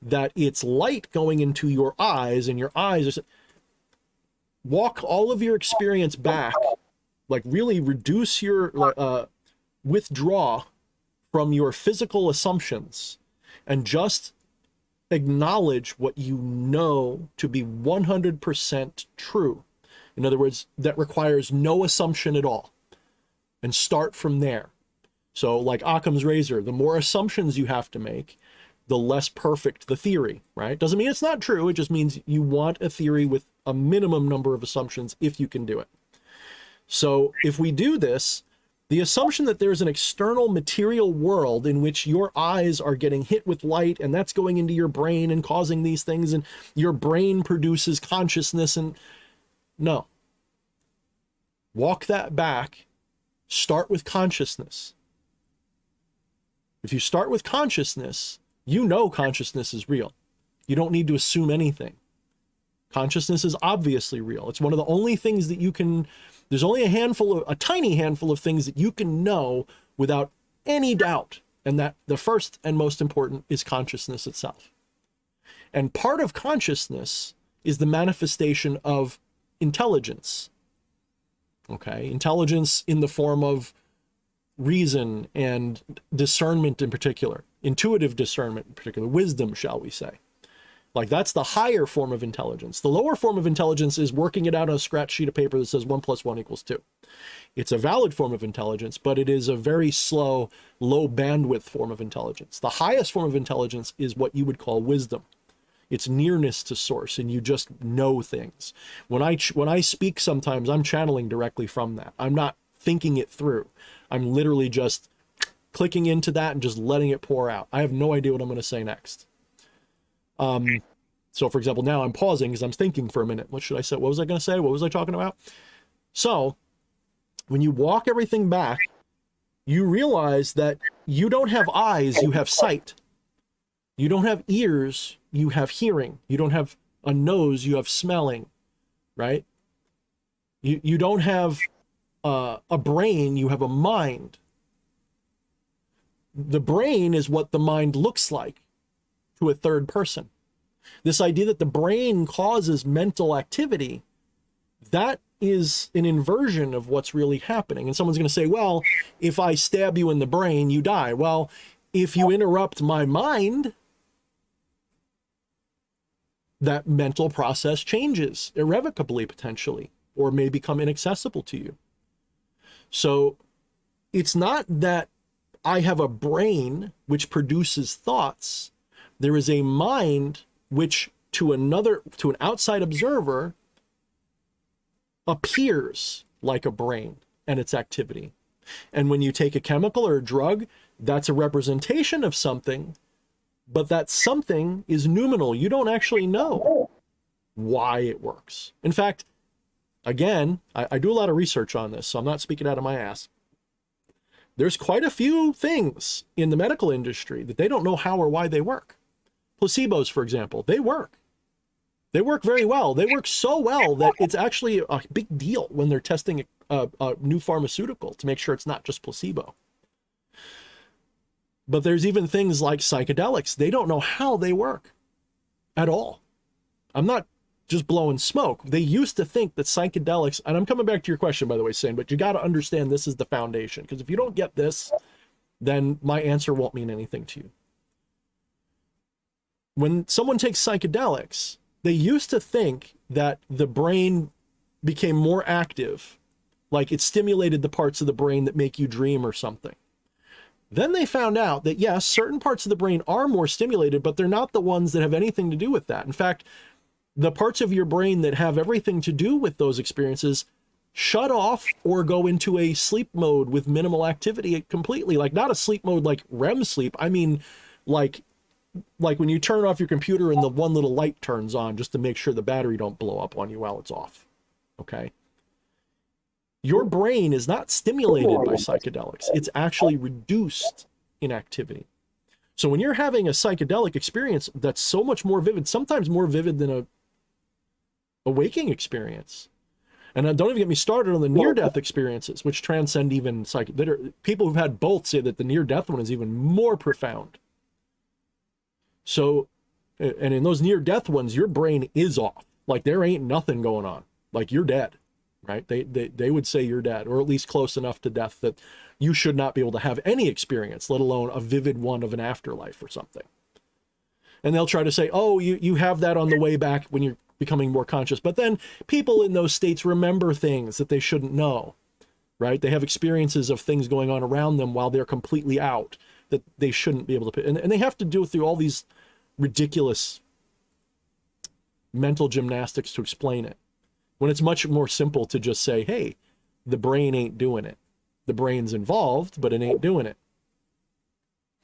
that it's light going into your eyes and your eyes are, walk all of your experience back, like really reduce your, withdraw from your physical assumptions and just acknowledge what you know to be 100% true. In other words, that requires no assumption at all, and start from there. So like Occam's razor, the more assumptions you have to make, the less perfect the theory, right? Doesn't mean it's not true. It just means you want a theory with a minimum number of assumptions if you can do it. So if we do this, the assumption that there's an external material world in which your eyes are getting hit with light and that's going into your brain and causing these things and your brain produces consciousness, and no. Walk that back. Start with consciousness. If you start with consciousness, you know consciousness is real. You don't need to assume anything. Consciousness is obviously real. It's one of the only things that you can, there's only a tiny handful of things that you can know without any doubt. And that the first and most important is consciousness itself. And part of consciousness is the manifestation of intelligence. Okay, intelligence in the form of reason and discernment in particular, intuitive discernment in particular, wisdom, shall we say. Like that's the higher form of intelligence. The lower form of intelligence is working it out on a scratch sheet of paper that says 1 + 1 = 2. It's a valid form of intelligence, but it is a very slow, low bandwidth form of intelligence. The highest form of intelligence is what you would call wisdom. It's nearness to source, and you just know things. When I speak sometimes, I'm channeling directly from that. I'm not thinking it through. I'm literally just clicking into that and just letting it pour out. I have no idea what I'm going to say next. So for example, now I'm pausing because I'm thinking for a minute. What should I say? What was I going to say? What was I talking about? So when you walk everything back, you realize that you don't have eyes, you have sight. You don't have ears, you have hearing. You don't have a nose, you have smelling, right? You don't have a brain, you have a mind. The brain is what the mind looks like to a third person. This idea that the brain causes mental activity, that is an inversion of what's really happening. And someone's going to say, well, if I stab you in the brain, you die. Well, if you interrupt my mind, that mental process changes irrevocably, potentially, or may become inaccessible to you. So it's not that I have a brain which produces thoughts. There is a mind which to an outside observer appears like a brain and its activity. And when you take a chemical or a drug, that's a representation of something, but that something is noumenal. You don't actually know why it works. In fact, again, I do a lot of research on this, so I'm not speaking out of my ass. There's quite a few things in the medical industry that they don't know how or why they work. Placebos, for example, they work. They work very well. They work so well that it's actually a big deal when they're testing a new pharmaceutical to make sure it's not just placebo. But there's even things like psychedelics. They don't know how they work at all. I'm not just blowing smoke. They used to think that psychedelics, and I'm coming back to your question, by the way, Sane, but you got to understand this is the foundation, because if you don't get this, then my answer won't mean anything to you. When someone takes psychedelics, they used to think that the brain became more active, like it stimulated the parts of the brain that make you dream or something. Then they found out that, yes, certain parts of the brain are more stimulated, but they're not the ones that have anything to do with that. In fact, the parts of your brain that have everything to do with those experiences shut off or go into a sleep mode with minimal activity completely. Like not a sleep mode like REM sleep. I mean, like when you turn off your computer and the one little light turns on just to make sure the battery don't blow up on you while it's off. Okay. Your brain is not stimulated by psychedelics. It's actually reduced in activity. So when you're having a psychedelic experience that's so much more vivid, sometimes more vivid than a waking experience. And don't even get me started on the near-death experiences, which transcend even people who've had both say that the near-death one is even more profound. So, and in those near-death ones, your brain is off. Like there ain't nothing going on. Like you're dead, right? They would say you're dead, or at least close enough to death that you should not be able to have any experience, let alone a vivid one of an afterlife or something. And they'll try to say, oh, you have that on the way back when you're becoming more conscious. But then people in those states remember things that they shouldn't know, right? They have experiences of things going on around them while they're completely out that they shouldn't be able to. And they have to do through all these ridiculous mental gymnastics to explain it, when it's much more simple to just say, hey, the brain ain't doing it. The brain's involved, but it ain't doing it.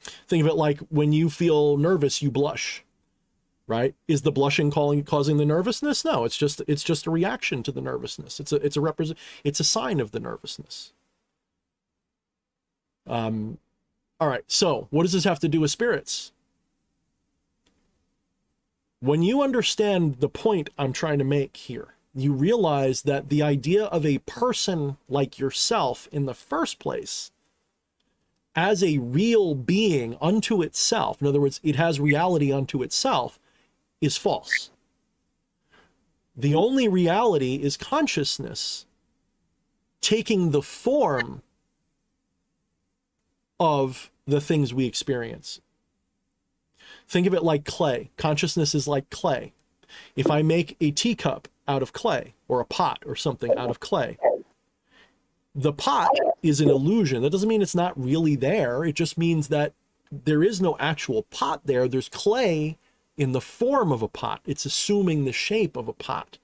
Think of it like when you feel nervous, you blush, right? Is the blushing causing the nervousness? No, it's just a reaction to the nervousness. It's a sign of the nervousness. All right, so what does this have to do with spirits? When you understand the point I'm trying to make here, you realize that the idea of a person like yourself in the first place as a real being unto itself, in other words, it has reality unto itself, is false. The only reality is consciousness taking the form of the things we experience. Think of it like clay. Consciousness is like clay. If I make a teacup out of clay, or a pot or something out of clay, the pot is an illusion. That doesn't mean it's not really there. It just means that there is no actual pot there. There's clay in the form of a pot. It's assuming the shape of a pot.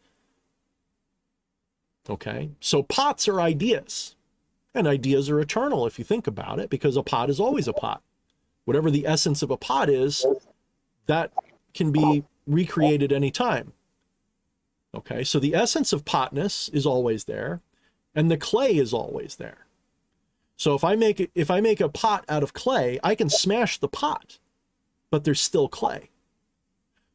Okay? So pots are ideas. And ideas are eternal if you think about it, because a pot is always a pot. Whatever the essence of a pot is, that can be recreated anytime. Okay, so the essence of potness is always there, and the clay is always there. So if I make a pot out of clay, I can smash the pot, but there's still clay.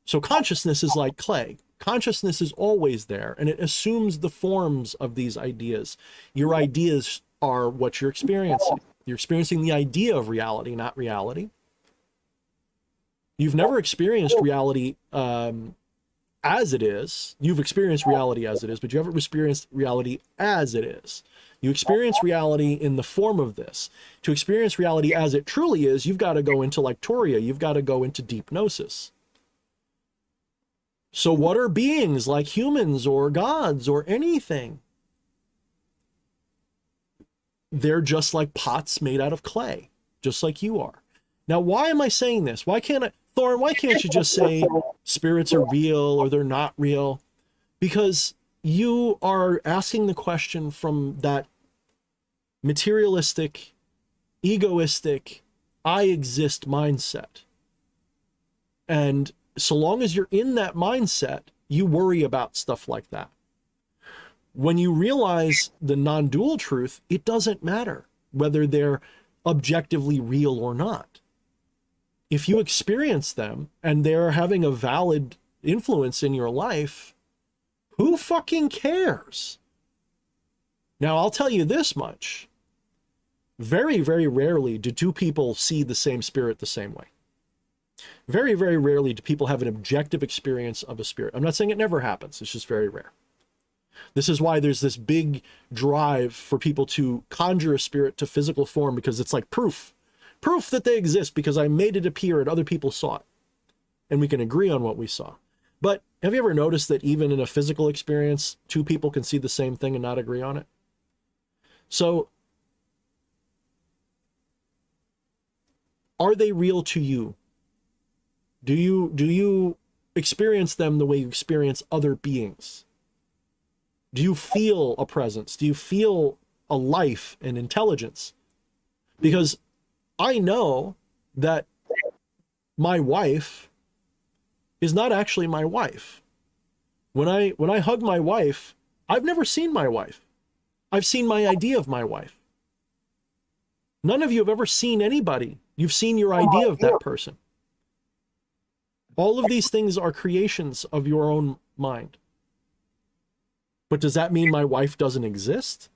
So consciousness is like clay. Consciousness is always there, and it assumes the forms of these ideas. Your ideas are what you're experiencing. You're experiencing the idea of reality, not reality. You've never experienced reality as it is. You've experienced reality as it is, but you haven't experienced reality as it is. You experience reality in the form of this. To experience reality as it truly is, you've got to go into Lectoria. You've got to go into deep gnosis. So what are beings like humans or gods or anything? They're just like pots made out of clay, just like you are. Now, why am I saying this? Why can't Thorne, why can't you just say spirits are real or they're not real? Because you are asking the question from that materialistic, egoistic, I exist mindset. And so long as you're in that mindset, you worry about stuff like that. When you realize the non-dual truth, it doesn't matter whether they're objectively real or not. If you experience them and they're having a valid influence in your life, who fucking cares? Now, I'll tell you this much. Very, very rarely do two people see the same spirit the same way. Very, very rarely do people have an objective experience of a spirit. I'm not saying it never happens. It's just very rare. This is why there's this big drive for people to conjure a spirit to physical form, because it's like proof that they exist because I made it appear and other people saw it. And we can agree on what we saw. But have you ever noticed that even in a physical experience, two people can see the same thing and not agree on it? So, are they real to you? Do you experience them the way you experience other beings? Do you feel a presence? Do you feel a life and intelligence? Because I know that my wife is not actually my wife. When I hug my wife, I've never seen my wife. I've seen my idea of my wife. None of you have ever seen anybody. You've seen your idea of that person. All of these things are creations of your own mind. But does that mean my wife doesn't exist?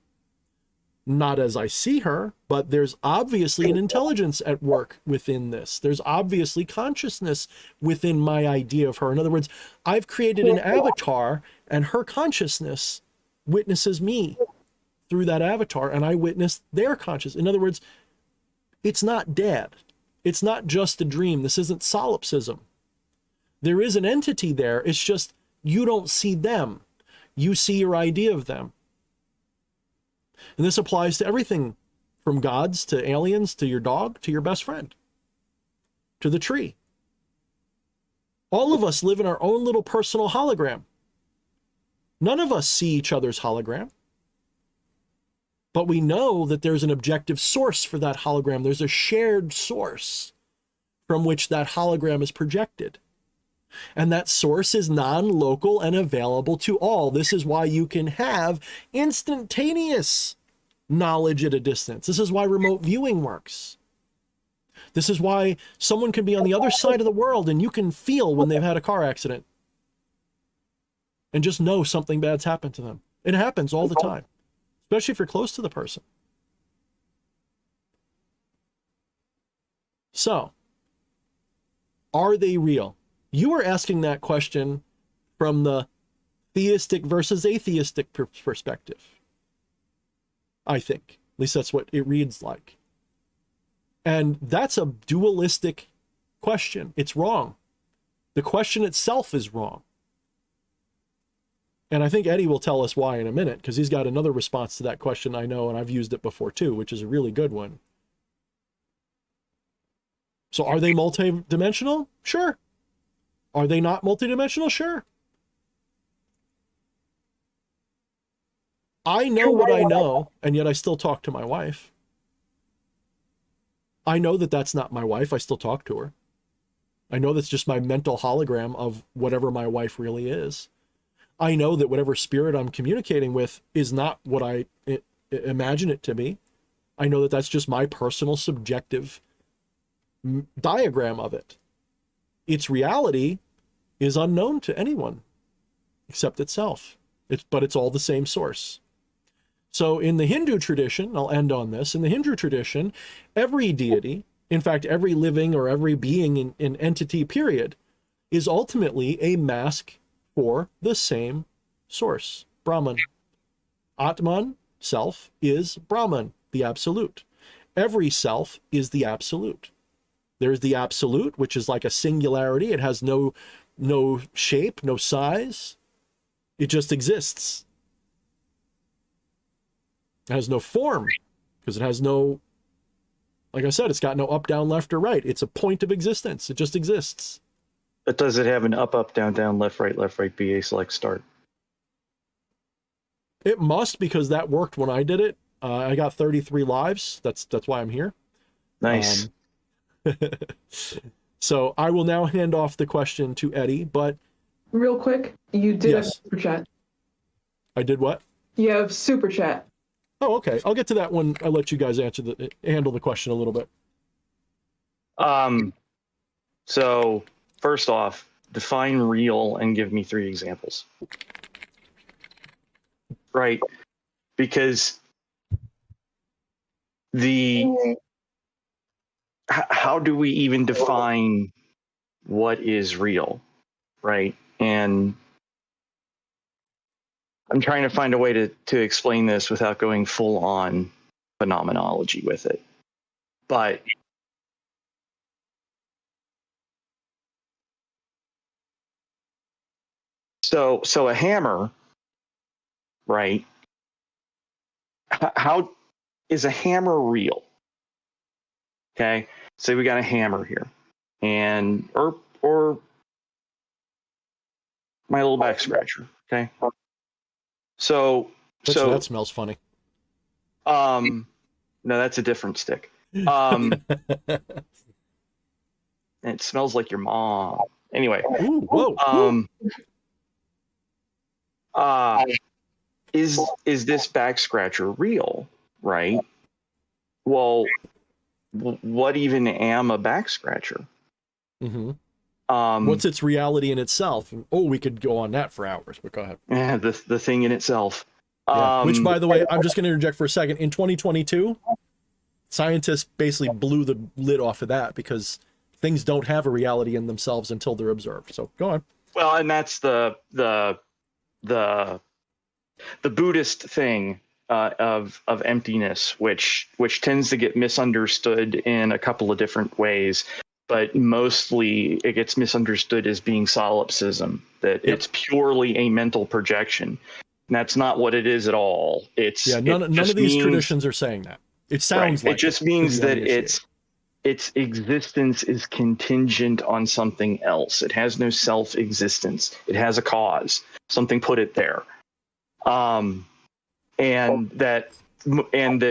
Not as I see her, but there's obviously an intelligence at work within this. There's obviously consciousness within my idea of her. In other words, I've created an avatar, and her consciousness witnesses me through that avatar, and I witness their consciousness. In other words, it's not dead. It's not just a dream. This isn't solipsism. There is an entity there. It's just you don't see them. You see your idea of them. And this applies to everything from gods to aliens to your dog to your best friend to the tree. All of us live in our own little personal hologram. None of us see each other's hologram. But we know that there's an objective source for that hologram. There's a shared source from which that hologram is projected. And that source is non-local and available to all. This is why you can have instantaneous knowledge at a distance. This is why remote viewing works. This is why someone can be on the other side of the world and you can feel when they've had a car accident and just know something bad's happened to them. It happens all the time, especially if you're close to the person. So, are they real? You are asking that question from the theistic versus atheistic perspective, I think. At least that's what it reads like. And that's a dualistic question. It's wrong. The question itself is wrong. And I think Eddie will tell us why in a minute, because he's got another response to that question I know, and I've used it before too, which is a really good one. So are they multidimensional? Sure. Are they not multidimensional? Sure. I know what I know, and yet I still talk to my wife. I know that that's not my wife. I still talk to her. I know that's just my mental hologram of whatever my wife really is. I know that whatever spirit I'm communicating with is not what I imagine it to be. I know that that's just my personal subjective diagram of it. Its reality is unknown to anyone except itself. But it's all the same source. So in the Hindu tradition, I'll end on this, in the Hindu tradition, every deity, in fact, every living or every being in entity period, is ultimately a mask for the same source, Brahman. Atman, self, is Brahman, the absolute. Every self is the absolute. There's the absolute, which is like a singularity. It has no shape, no size. It just exists. It has no form because it has no, like I said, it's got no up, down, left, or right. It's a point of existence. It just exists. But does it have an up, up, down, down, left, right, BA, select, start? It must, because that worked when I did it. I got 33 lives. That's why I'm here. Nice. So I will now hand off the question to Eddie, but... Real quick, you did Yes. a super chat. I did what? You have super chat. Oh, okay. I'll get to that when I let you guys handle the question a little bit. So first off, define real and give me 3 examples. Right. Because how do we even define what is real? Right. And I'm trying to find a way to explain this without going full on phenomenology with it. But so a hammer, right? How is a hammer real? Okay. Say we got a hammer here, and or my little back scratcher. Okay. So That smells funny. no, that's a different stick. And it smells like your mom. Anyway. Ooh, whoa. is this back scratcher real, right? Well, what even am a back scratcher? Mm-hmm. What's its reality in itself? Oh, we could go on that for hours, but go ahead. Yeah, the thing in itself. Yeah. Which, by the way, I'm just going to interject for a second. In 2022, scientists basically blew the lid off of that because things don't have a reality in themselves until they're observed. So go on. Well, and that's the Buddhist thing of emptiness, which tends to get misunderstood in a couple of different ways, but mostly it gets misunderstood as being solipsism, that it's purely a mental projection. And that's not what it is at all. None of these traditions are saying that. It sounds like it just means that its existence is contingent on something else. It has no self-existence. It has a cause. Something put it there. And that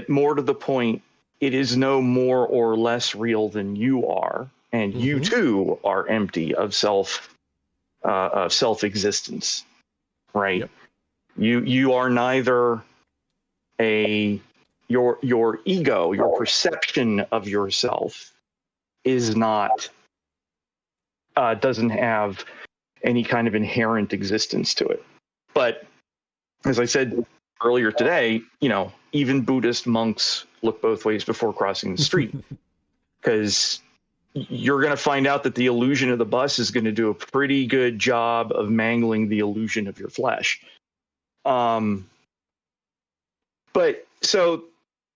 more to the point, it is no more or less real than you are, and you too are empty of self-existence, right? Yep. You are neither your ego, your perception of yourself is not doesn't have any kind of inherent existence to it. But as I said earlier today, even Buddhist monks look both ways before crossing the street, because you're going to find out that the illusion of the bus is going to do a pretty good job of mangling the illusion of your flesh. But so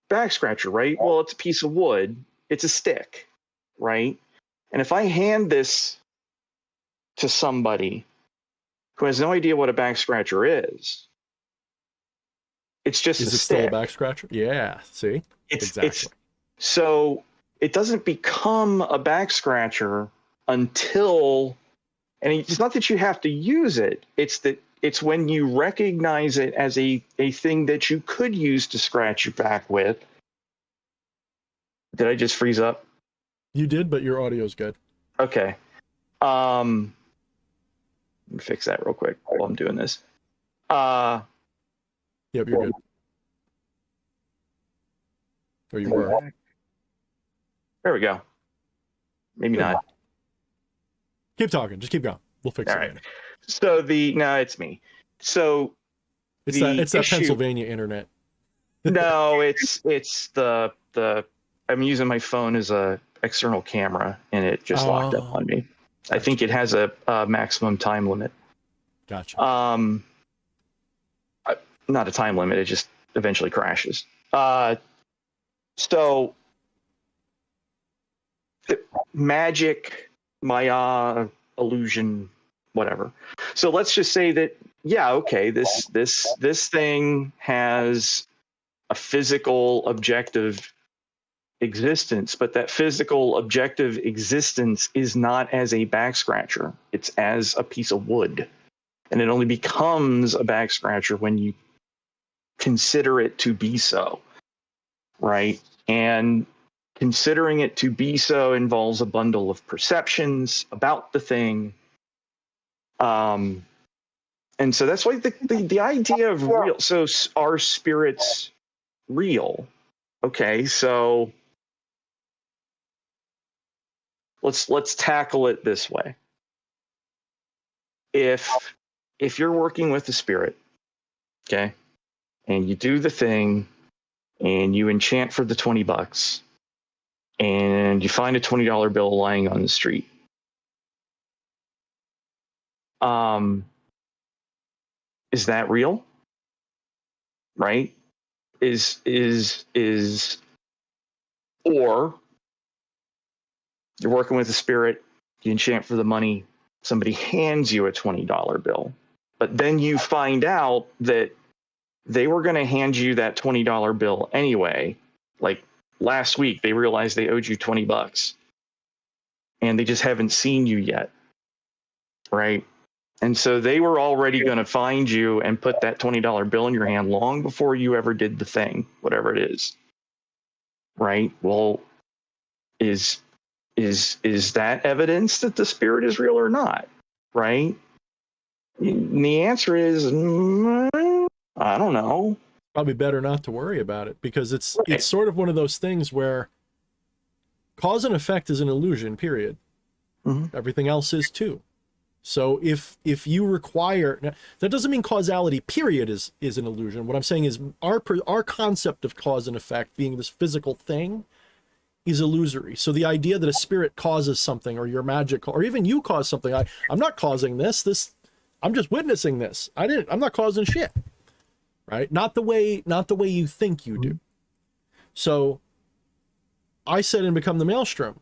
back scratcher, right? Well, it's a piece of wood. It's a stick, right? And if I hand this to somebody who has no idea what a back scratcher is, it's just is a it stick. still a back scratcher? Yeah. See, exactly. So it doesn't become a back scratcher until, and it's not that you have to use it. It's when you recognize it as a thing that you could use to scratch your back with. Did I just freeze up? You did, but your audio's good. Okay. Let me fix that real quick while I'm doing this. Yep, you're good. Or you were. There we go. Maybe not. Keep talking. Just keep going. We'll fix it later. So it's me. So it's that Pennsylvania internet. No, it's the I'm using my phone as a external camera, and it just locked up on me. Gotcha. I think it has a maximum time limit. Gotcha. Not a time limit. It just eventually crashes. So magic, Maya, illusion, whatever. So let's just say that, this thing has a physical objective existence, but that physical objective existence is not as a back scratcher. It's as a piece of wood. And it only becomes a back scratcher when you consider it to be so, right? And considering it to be so involves a bundle of perceptions about the thing. And so that's why the idea of real, so are spirits real? Okay, so let's tackle it this way. If you're working with a spirit, okay, and you do the thing and you enchant for the $20 and you find a $20 bill lying on the street, is that real? Right? Or you're working with a spirit, you enchant for the money, somebody hands you a $20 bill, but then you find out that they were going to hand you that $20 bill anyway. Like last week, they realized they owed you $20 and they just haven't seen you yet. Right? And so they were already going to find you and put that $20 bill in your hand long before you ever did the thing, whatever it is. Right? Well, is that evidence that the spirit is real or not? Right? And the answer is, I don't know. Probably better not to worry about it, because it's Right. sort of one of those things where cause and effect is an illusion, period. Mhm. Everything else is too. So if you require, now, that doesn't mean causality, period, is an illusion. What I'm saying is our concept of cause and effect being this physical thing is illusory. So the idea that a spirit causes something, or your magic, or even you cause something, I'm not causing this, I'm just witnessing this. I'm not causing shit. Right? Not the way you think you do. So I said in Become the Maelstrom,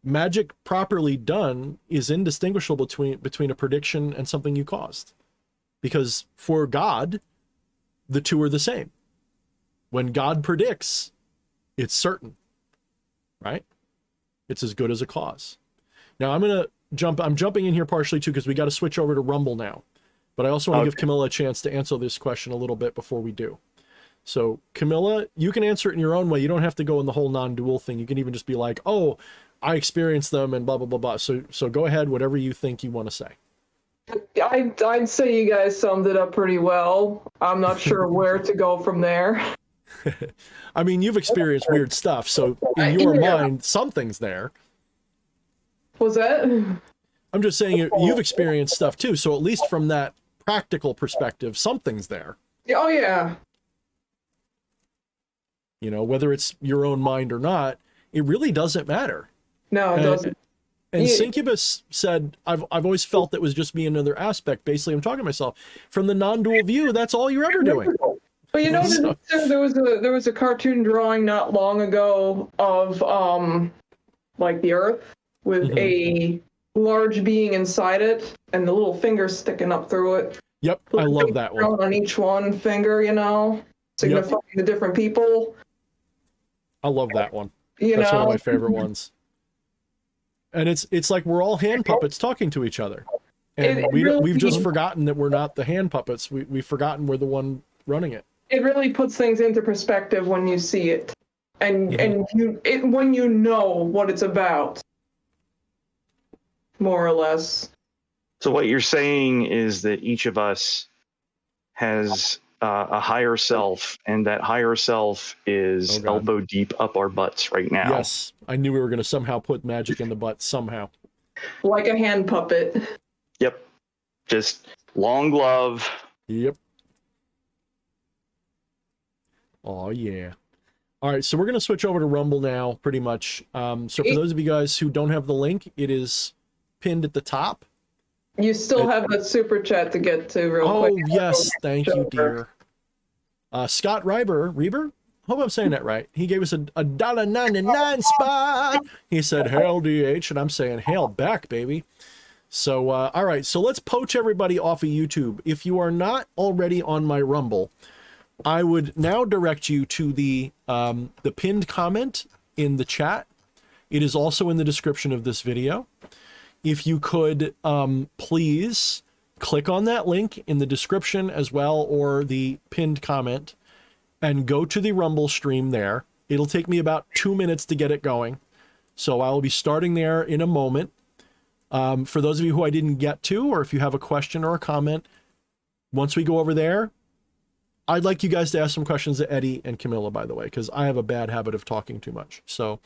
magic properly done is indistinguishable between a prediction and something you caused. Because for God, the two are the same. When God predicts, it's certain. Right? It's as good as a cause. Now I'm jumping in here partially too, because we got to switch over to Rumble now. But I also want to give Camilla a chance to answer this question a little bit before we do. So Camilla, you can answer it in your own way. You don't have to go in the whole non-dual thing. You can even just be like, oh, I experienced them and blah, blah, blah, blah. So go ahead, whatever you think you want to say. I'd say you guys summed it up pretty well. I'm not sure where to go from there. I mean, you've experienced weird stuff. So in your mind, something's there. Was that? I'm just saying you've experienced stuff too. So at least from that practical perspective, something's there. Oh, yeah. You know, whether it's your own mind or not, it really doesn't matter. No, it doesn't. And Syncubus said, I've always felt that was just me another aspect. Basically, I'm talking to myself. From the non-dual view, that's all you're ever doing. But you know, there was a cartoon drawing not long ago of like the Earth with a large being inside it and the little finger sticking up through it. Yep, I love that one. On each one finger, you know, signifying the different people. I love that one. That's one of my favorite ones. And it's like we're all hand puppets talking to each other. And we've just forgotten that we're not the hand puppets. We've forgotten we're the one running it. It really puts things into perspective when you see it. And when you know what it's about. More or less. So what you're saying is that each of us has a higher self, and that higher self is elbow deep up our butts right now. Yes, I knew we were going to somehow put magic in the butt somehow. Like a hand puppet. Yep. Just long glove. Yep. Oh, yeah. All right, so we're going to switch over to Rumble now, pretty much. So for those of you guys who don't have the link, it is pinned at the top. You still have that super chat to get to real quick. Oh, yes. Thank you, dear. Scott Reber, hope I'm saying that right. He gave us a $1.99 spot. He said, hail DH, and I'm saying, hail back, baby. So, all right, so let's poach everybody off of YouTube. If you are not already on my Rumble, I would now direct you to the pinned comment in the chat. It is also in the description of this video. If you could please click on that link in the description as well, or the pinned comment, and go to the Rumble stream there. It'll take me about 2 minutes to get it going. So I will be starting there in a moment. For those of you who I didn't get to, or if you have a question or a comment, once we go over there, I'd like you guys to ask some questions to Eddie and Camilla, by the way, because I have a bad habit of talking too much. So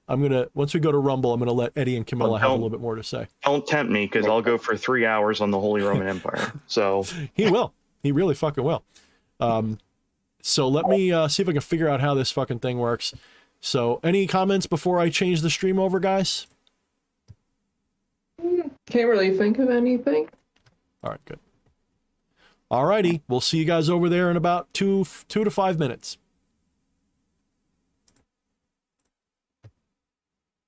I'm going to, once we go to Rumble, I'm going to let Eddie and Camilla have a little bit more to say. Don't tempt me, because I'll go for 3 hours on the Holy Roman Empire. So he will. He really fucking will. So let me see if I can figure out how this fucking thing works. So any comments before I change the stream over, guys? Can't really think of anything. All right, good. All righty. We'll see you guys over there in about 2 to 5 minutes.